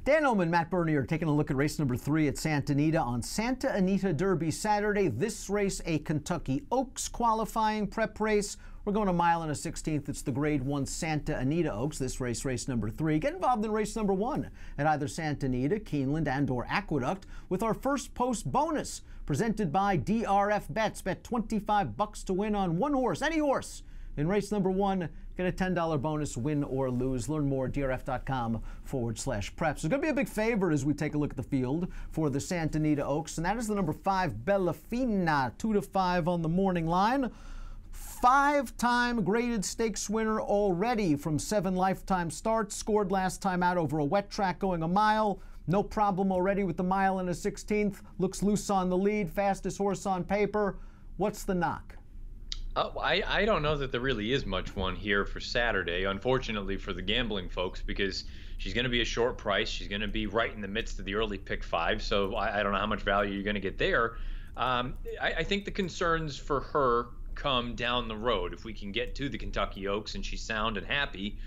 Dan Illman, Matt Bernier taking a look at race number 3 at Santa Anita on Santa Anita Derby Saturday. This race, a Kentucky Oaks qualifying prep race. We're going a mile and a 16th. It's the Grade 1 Santa Anita Oaks. This race number 3. Get involved in race number 1 at either Santa Anita, Keeneland, and/or Aqueduct with our first post bonus presented by DRF Bets. Bet $25 to win on one horse, any horse. In race number 1, get a $10 bonus, win or lose. Learn more at drf.com/preps. There's going to be a big favorite as we take a look at the field for the Santa Anita Oaks, and that is the number 5, Bella Fina, 2-5 on the morning line. 5-time graded stakes winner already from 7 lifetime starts. Scored last time out over a wet track going a mile. No problem already with the mile and a 16th. Looks loose on the lead. Fastest horse on paper. What's the knock? I don't know that there really is much one here for Saturday, unfortunately for the gambling folks, because she's going to be a short price. She's going to be right in the midst of the early pick 5, so I don't know how much value you're going to get there. I think the concerns for her come down the road. If we can get to the Kentucky Oaks and she's sound and happy,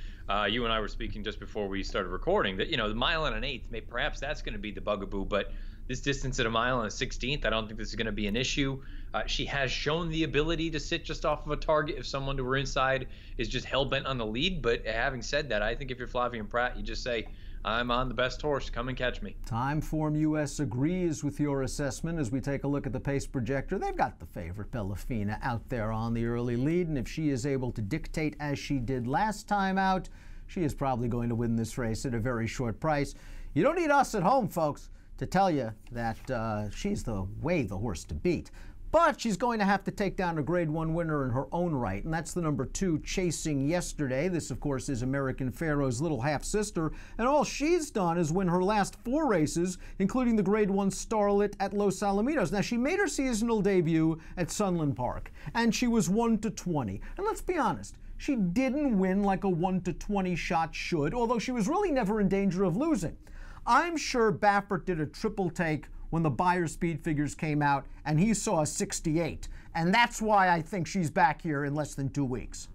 you and I were speaking just before we started recording that, the mile and an 1/8, perhaps that's going to be the bugaboo, but this distance at a mile and a 16th, I don't think this is going to be an issue. She has shown the ability to sit just off of a target if someone to her inside is just hell-bent on the lead. But having said that, I think if you're Flavien Prat, you just say, I'm on the best horse. Come and catch me. Timeform US agrees with your assessment as we take a look at the pace projector. They've got the favorite, Bella Fina, out there on the early lead. And if she is able to dictate as she did last time out, she is probably going to win this race at a very short price. You don't need us at home, folks, to tell you that she's the horse to beat. But she's going to have to take down a Grade 1 winner in her own right, and that's the number 2, Chasing Yesterday. This, of course, is American Pharoah's little half-sister, and all she's done is win her last 4 races, including the Grade 1 Starlet at Los Alamitos. Now, she made her seasonal debut at Sunland Park, and she was 1-20. And let's be honest, she didn't win like a 1-20 shot should, although she was really never in danger of losing. I'm sure Baffert did a triple take when the Beyer speed figures came out and he saw a 68. And that's why I think she's back here in less than 2 weeks.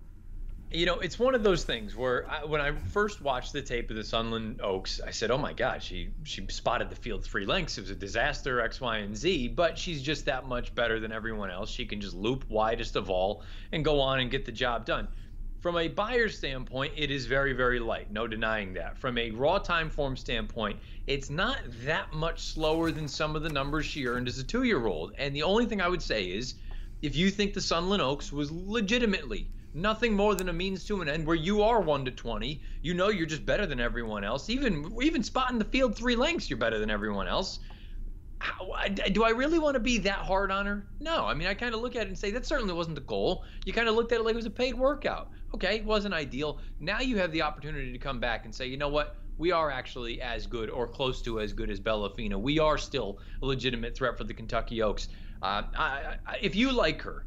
It's one of those things where when I first watched the tape of the Sunland Oaks, I said, oh my God, she spotted the field 3 lengths. It was a disaster, X, Y, and Z, but she's just that much better than everyone else. She can just loop widest of all and go on and get the job done. From a buyer's standpoint, it is very, very light. No denying that. From a raw time form standpoint, it's not that much slower than some of the numbers she earned as a 2-year-old. And the only thing I would say is, if you think the Sunland Oaks was legitimately nothing more than a means to an end, where you are 1-20, you're just better than everyone else. Even spotting the field 3 lengths, you're better than everyone else. Do I really want to be that hard on her? No. I mean, I kind of look at it and say that certainly wasn't the goal. You kind of looked at it like it was a paid workout. Okay, it wasn't ideal. Now you have the opportunity to come back and say, you know what? We are actually as good or close to as good as Bella Fina. We are still a legitimate threat for the Kentucky Oaks. If you like her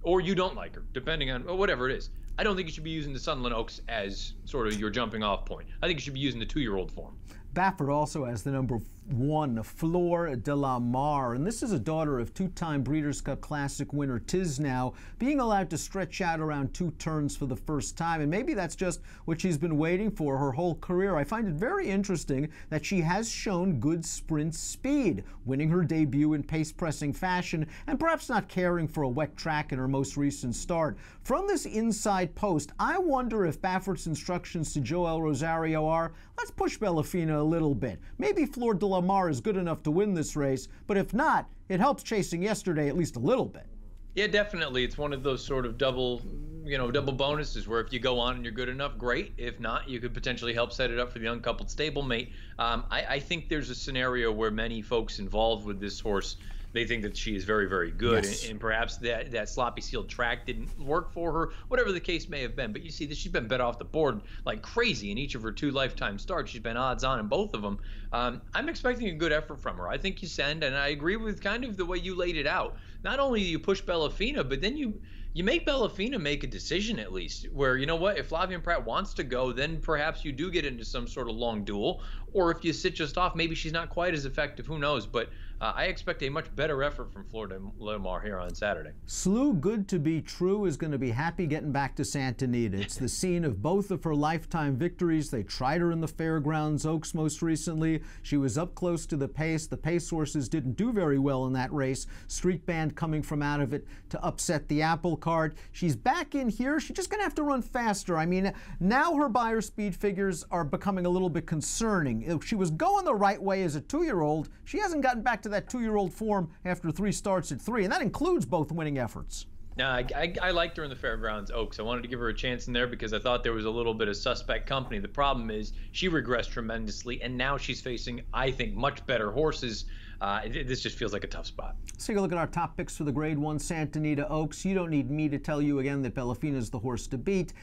or you don't like her, depending on whatever it is, I don't think you should be using the Sunland Oaks as sort of your jumping off point. I think you should be using the 2-year-old form. Baffert also has the number 1, Fleur de Lamarr, and this is a daughter of 2-time Breeders' Cup Classic winner Tisnow, being allowed to stretch out around 2 turns for the first time, and maybe that's just what she's been waiting for her whole career. I find it very interesting that she has shown good sprint speed, winning her debut in pace-pressing fashion, and perhaps not caring for a wet track in her most recent start. From this inside post, I wonder if Baffert's instructions to Joel Rosario are, let's push Bella Fina a little bit. Maybe Fleur de Lamarr is good enough to win this race, but if not, it helps Chasing Yesterday at least a little bit. Yeah, definitely. It's one of those sort of double bonuses where if you go on and you're good enough, great. If not, you could potentially help set it up for the uncoupled stablemate. I think there's a scenario where many folks involved with this horse, they think that she is very, very good, yes. and perhaps that sloppy sealed track didn't work for her, whatever the case may have been. But you see that she's been bet off the board like crazy in each of her 2 lifetime starts. She's been odds on in both of them. I'm expecting a good effort from her. I think you send, and I agree with kind of the way you laid it out. Not only do you push Bella Fina, but then you make Bella Fina make a decision at least where, you know what, if Flavien Prat wants to go, then perhaps you do get into some sort of long duel, or if you sit just off, maybe she's not quite as effective. Who knows? But I expect a much better effort from Florida Lamarr here on Saturday. Slew Good to Be True is going to be happy getting back to Santa Anita. It's the scene of both of her lifetime victories. They tried her in the Fairgrounds Oaks most recently. She was up close to the pace. The pace horses didn't do very well in that race. Street Band coming from out of it to upset the apple cart. She's back in here. She's just going to have to run faster. I mean, now her buyer speed figures are becoming a little bit concerning. If she was going the right way as a 2-year-old, she hasn't gotten back to that 2-year-old form after 3 starts at 3, and that includes both winning efforts. Now, I liked her in the Fairgrounds Oaks. I wanted to give her a chance in there because I thought there was a little bit of suspect company. The problem is she regressed tremendously, and now she's facing, I think, much better horses. This just feels like a tough spot. Let's take a look at our top picks for the Grade 1 Santa Anita Oaks. You don't need me to tell you again that Bellafina is the horse to beat.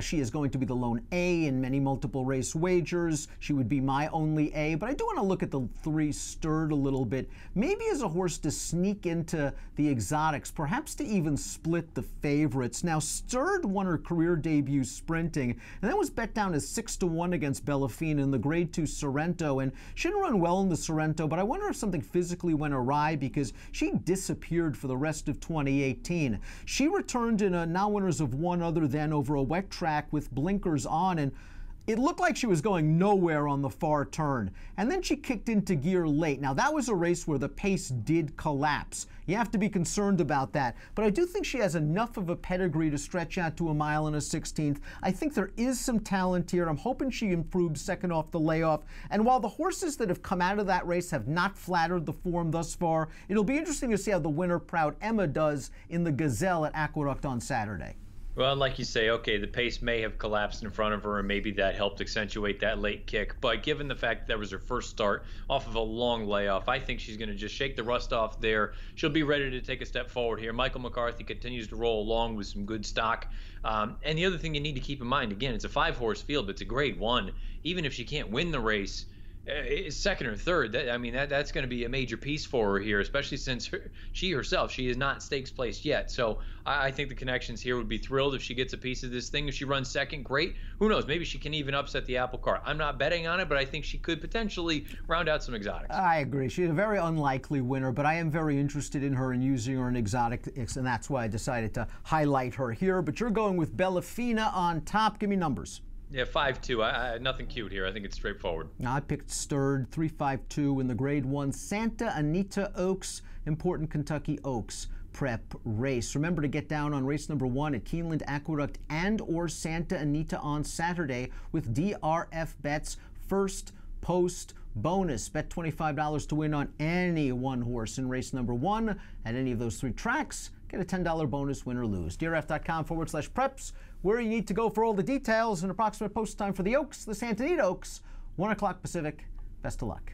She is going to be the lone A in many multiple race wagers. She would be my only A, but I do want to look at the 3 Stirred a little bit. Maybe as a horse to sneak into the exotics, perhaps to even split the favorites. Now, Stirred won her career debut sprinting, and that was bet down as 6-1 against Bellafina in the Grade 2 Sorrento, and she didn't run well in the Sorrento, but I wonder if something physically went awry because she disappeared for the rest of 2018. She returned in a non-winners of one other than over a wet track with blinkers on, and it looked like she was going nowhere on the far turn. And then she kicked into gear late. Now, that was a race where the pace did collapse. You have to be concerned about that. But I do think she has enough of a pedigree to stretch out to a mile and a 16th. I think there is some talent here. I'm hoping she improves second off the layoff. And while the horses that have come out of that race have not flattered the form thus far, it'll be interesting to see how the winner, Proud Emma, does in the Gazelle at Aqueduct on Saturday. Well, like you say, okay, the pace may have collapsed in front of her, and maybe that helped accentuate that late kick. But given the fact that was her first start off of a long layoff, I think she's going to just shake the rust off there. She'll be ready to take a step forward here. Michael McCarthy continues to roll along with some good stock. And the other thing you need to keep in mind, again, it's a 5-horse field, but it's a Grade 1. Even if she can't win the race, second or third, that's going to be a major piece for her here, especially since she herself, she is not stakes placed yet. So I think the connections here would be thrilled if she gets a piece of this thing. If she runs second, great. Who knows? Maybe she can even upset the apple cart. I'm not betting on it, but I think she could potentially round out some exotics. I agree. She's a very unlikely winner, but I am very interested in her and using her in exotics, and that's why I decided to highlight her here. But you're going with Bellafina on top. Give me numbers. Yeah, 5-2. Nothing cute here. I think it's straightforward. I picked Stirred, 3-5-2 in the Grade 1 Santa Anita Oaks, important Kentucky Oaks prep race. Remember to get down on race number 1 at Keeneland Aqueduct and or Santa Anita on Saturday with DRF bets, first post bonus. Bet $25 to win on any one horse in race number 1 at any of those 3 tracks. Get a $10 bonus, win or lose. DRF.com/preps, where you need to go for all the details and approximate post time for the Oaks, the Santa Anita Oaks, 1 o'clock Pacific. Best of luck.